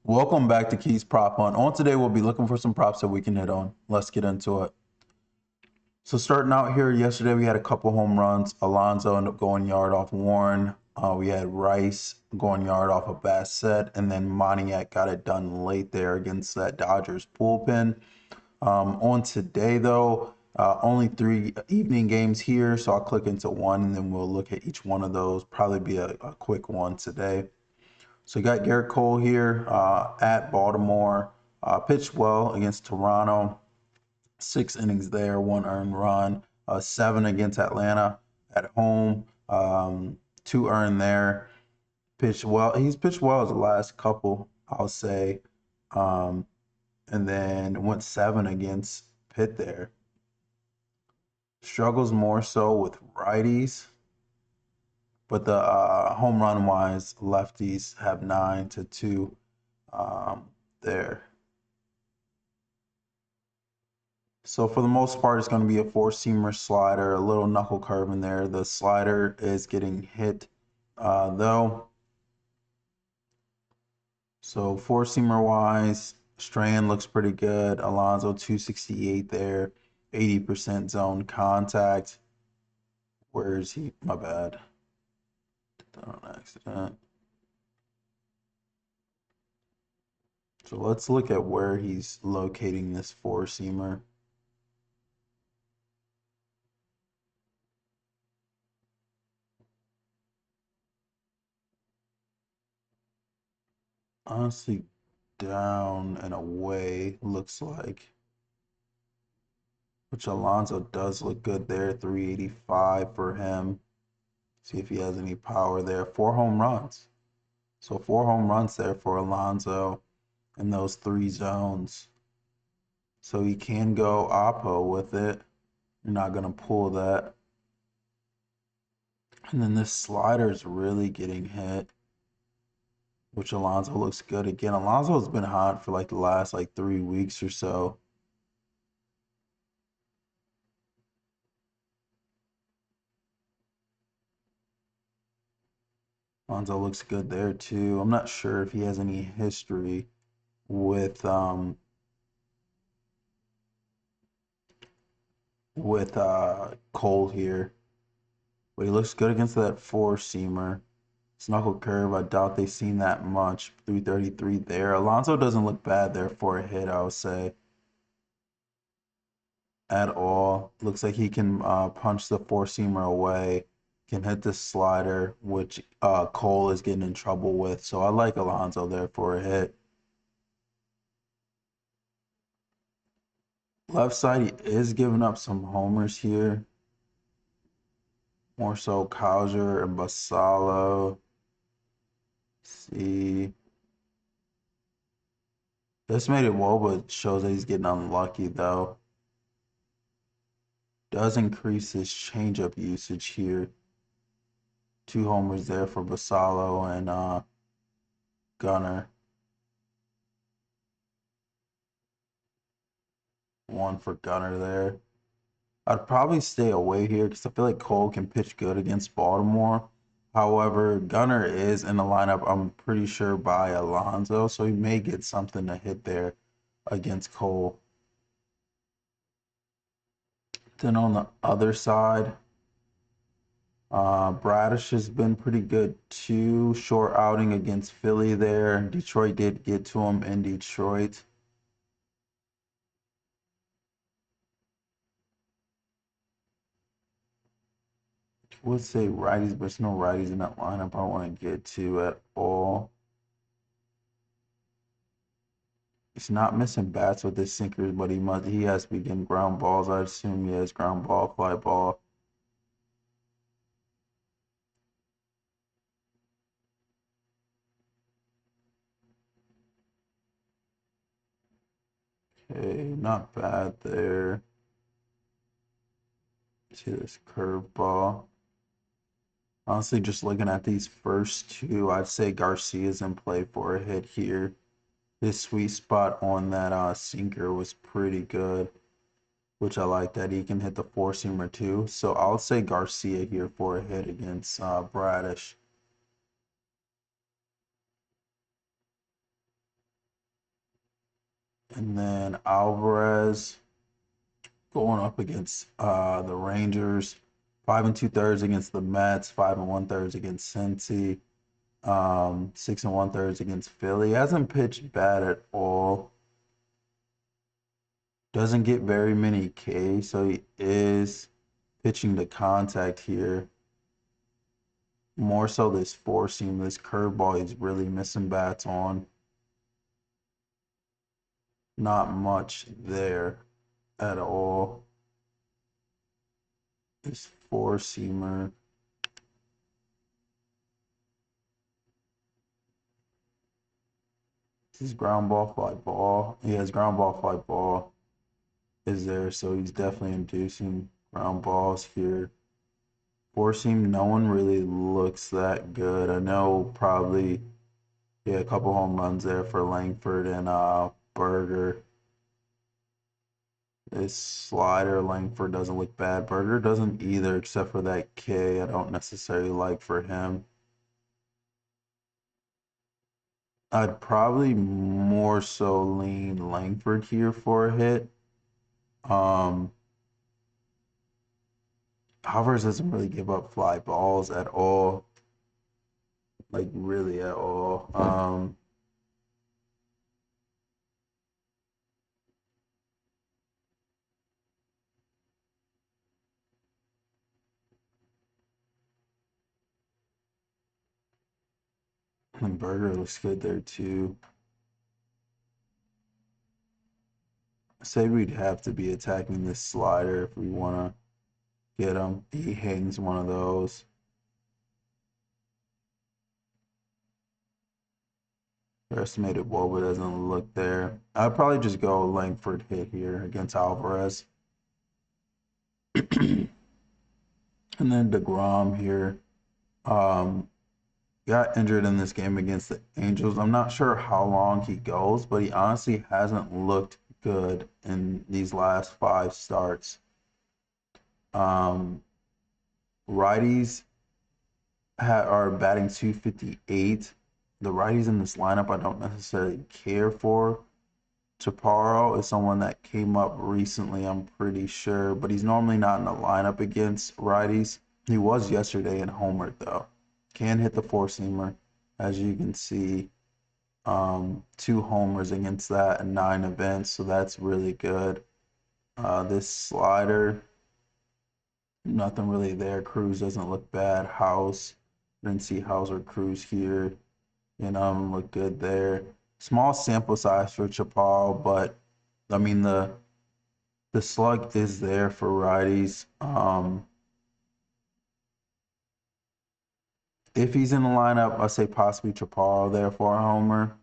Welcome back to Keys Prop Hunt. On today, we'll be looking for some props that we can hit on. Let's get into it. So starting out here, yesterday we had a couple home runs. Alonso ended up going yard off Warren. We had Rice going yard off of Bassett, and then Moniak got it done late there against that Dodgers bullpen. On today, though, only 3 evening games here, so I'll click into one, and then we'll look at each one of those. Probably be a quick one today. So you got Garrett Cole here at Baltimore. Pitched well against Toronto. 6 innings there, 1 earned run. 7 against Atlanta at home. 2 earned there. Pitched well. He's pitched well as the last couple, I'll say. Um, and then went 7 against Pitt there. Struggles more so with righties. But the home run wise, lefties have 9-2 there. So for the most part, it's going to be a 4-seamer slider, a little knuckle curve in there. The slider is getting hit though. So 4-seamer wise, Strand looks pretty good. Alonso 268 there, 80% zone contact. Where is he? My bad. Did that on accident. So let's look at where he's locating this 4-seamer. Honestly, down and away looks like. Which Alonso does look good there, 385 for him. See if he has any power there. 4 home runs. So 4 home runs there for Alonso in those 3 zones. So he can go oppo with it. You're not going to pull that. And then this slider is really getting hit, which Alonso looks good again. Alonso's been hot for like the last 3 weeks or so. Alonso looks good there too. I'm not sure if he has any history with Cole here. But he looks good against that 4-seamer. Knuckle curve, I doubt they've seen that much. 333 there. Alonso doesn't look bad there for a hit, I would say. At all. Looks like he can punch the 4-seamer away. Can hit the slider, which Cole is getting in trouble with. So I like Alonso there for a hit. Left side, he is giving up some homers here. More so Causer and Basallo. See. This made it well, but shows that he's getting unlucky though. Does increase his changeup usage here. 2 homers there for Basallo and Gunner. 1 for Gunner there. I'd probably stay away here because I feel like Cole can pitch good against Baltimore. However, Gunner is in the lineup, I'm pretty sure, by Alonso, so he may get something to hit there against Cole. Then on the other side, Bradish has been pretty good too. Short outing against Philly there. Detroit did get to him in Detroit. Would say righties, but there's no righties in that lineup I want to get to at all. He's not missing bats with his sinkers, but he has to be getting ground balls. I assume he has ground ball, fly ball. Okay, not bad there. See this curveball. Honestly, just looking at these first 2, I'd say Garcia's in play for a hit here. His sweet spot on that sinker was pretty good, which I like that he can hit the 4-seamer too. So I'll say Garcia here for a hit against Bradish. And then Alvarez going up against the Rangers. 5 2/3 against the Mets. 5 1/3 against Cincy. 6 1/3 against Philly. Hasn't pitched bad at all. Doesn't get very many Ks, so he is pitching to contact here. More so this four seam, this curveball he's really missing bats on. Not much there at all. This four seamer. This is ground ball, fly ball. He has ground ball, fly ball is there, so he's definitely inducing ground balls here. Four seam, no one really looks that good. I know probably a couple home runs there for Langford and Berger. This slider, Langford doesn't look bad. Berger doesn't either, except for that K I don't necessarily like for him. I'd probably more so lean Langford here for a hit. Alvarez doesn't really give up fly balls at all. Like really at all. And Berger looks good there too. I say we'd have to be attacking this slider if we want to get him. He hangs one of those. Your estimated WOBA doesn't look there. I'd probably just go Langford hit here against Alvarez. And then DeGrom here. Got injured in this game against the Angels. I'm not sure how long he goes, but he honestly hasn't looked good in these last 5 starts. Righties are batting 258. The righties in this lineup I don't necessarily care for. Chaparro is someone that came up recently, I'm pretty sure, but he's normally not in the lineup against righties. He was yesterday in homer though. Can hit the four seamer, as you can see. 2 homers against that in 9 events, so that's really good. This slider, nothing really there. Cruz doesn't look bad. House, didn't see House or Cruz here. Look good there. Small sample size for Chaparro, but I mean the slug is there for righties. If he's in the lineup, I say possibly Chaparro there for a homer.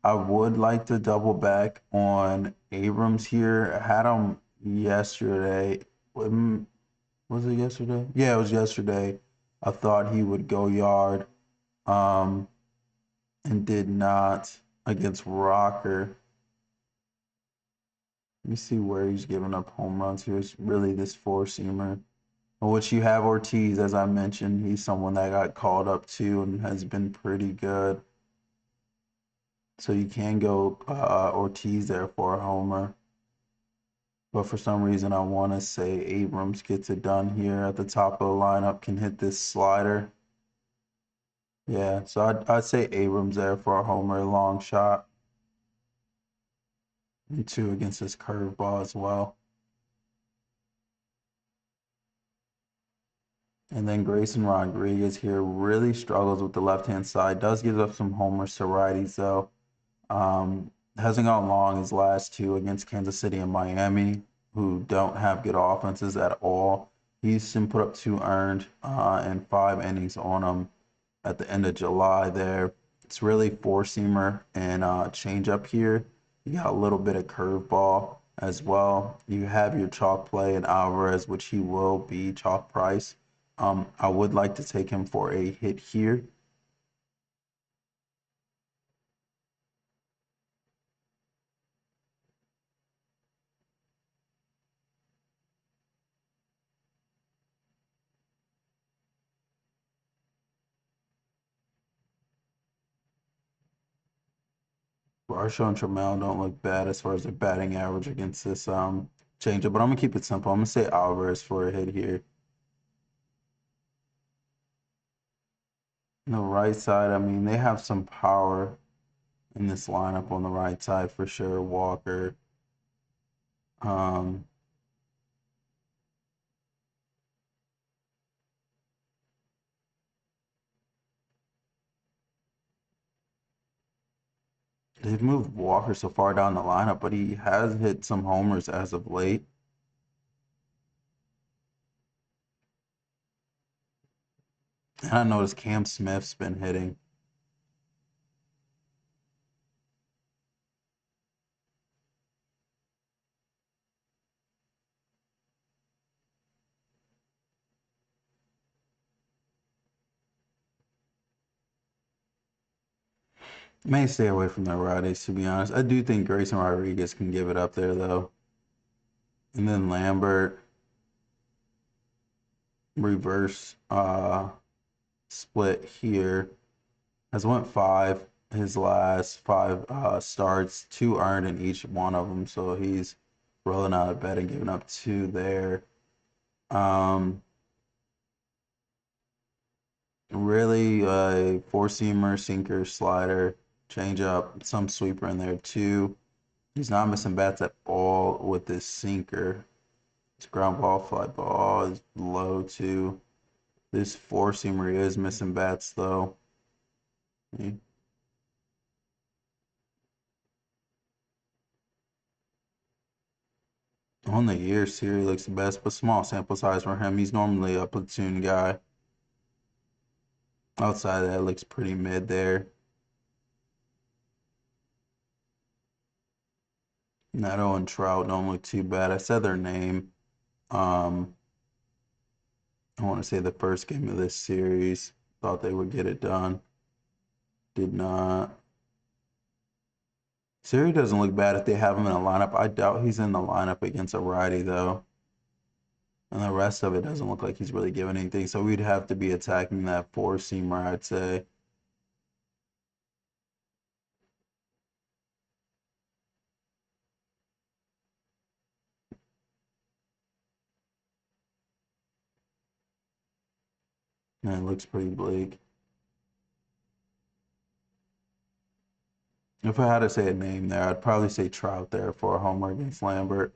I would like to double back on Abrams here. I had him yesterday. Was it yesterday? Yeah, it was yesterday. I thought he would go yard, and did not against Rocker. Let me see where he's giving up home runs here. It's really this four-seamer. Which you have Ortiz, as I mentioned. He's someone that got called up too and has been pretty good. So you can go Ortiz there for a homer. But for some reason, I want to say Abrams gets it done here at the top of the lineup, can hit this slider. Yeah, so I'd say Abrams there for a homer, long shot. And 2 against this curveball as well. And then Grayson Rodriguez here really struggles with the left-hand side. Does give up some homers to righties, though. Hasn't gone long his last 2 against Kansas City and Miami, who don't have good offenses at all. He's been put up 2 earned and 5 innings on him at the end of July there. It's really four-seamer and change-up here. You got a little bit of curveball as well. You have your chalk play in Alvarez, which he will be chalk price. I would like to take him for a hit here. Varsho and Trammell don't look bad as far as their batting average against this changeup, but I'm gonna keep it simple. I'm gonna say Alvarez for a hit here. On the right side, I mean, they have some power in this lineup on the right side for sure. Walker. Um, they've moved Walker so far down the lineup, but he has hit some homers as of late. And I noticed Cam Smith's been hitting. May stay away from the righties, to be honest. I do think Grayson Rodriguez can give it up there, though. And then Lambert, reverse split here, has went 5 his last 5 starts, 2 earned in each one of them. So he's rolling out of bed and giving up 2 there. Really, four-seamer, sinker, slider, changeup, some sweeper in there too. He's not missing bats at all with this sinker. His ground ball, fly ball is low too. This four-seamer is missing bats though. On the year, Siri looks the best, but small sample size for him. He's normally a platoon guy. Outside of that, looks pretty mid there. Neto and Trout don't look too bad. I said their name. I want to say the first game of this series. Thought they would get it done. Did not. Siri doesn't look bad if they have him in a lineup. I doubt he's in the lineup against a righty, though. And the rest of it doesn't look like he's really giving anything. So we'd have to be attacking that four-seamer, I'd say. And it looks pretty bleak. If I had to say a name there, I'd probably say Trout there for a homer against Lambert.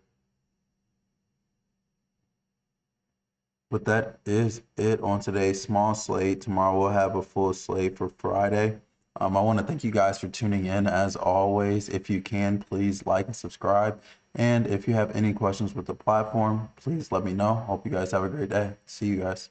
But that is it on today's small slate. Tomorrow we'll have a full slate for Friday. I want to thank you guys for tuning in. As always, if you can, please like and subscribe. And if you have any questions with the platform, please let me know. Hope you guys have a great day. See you guys.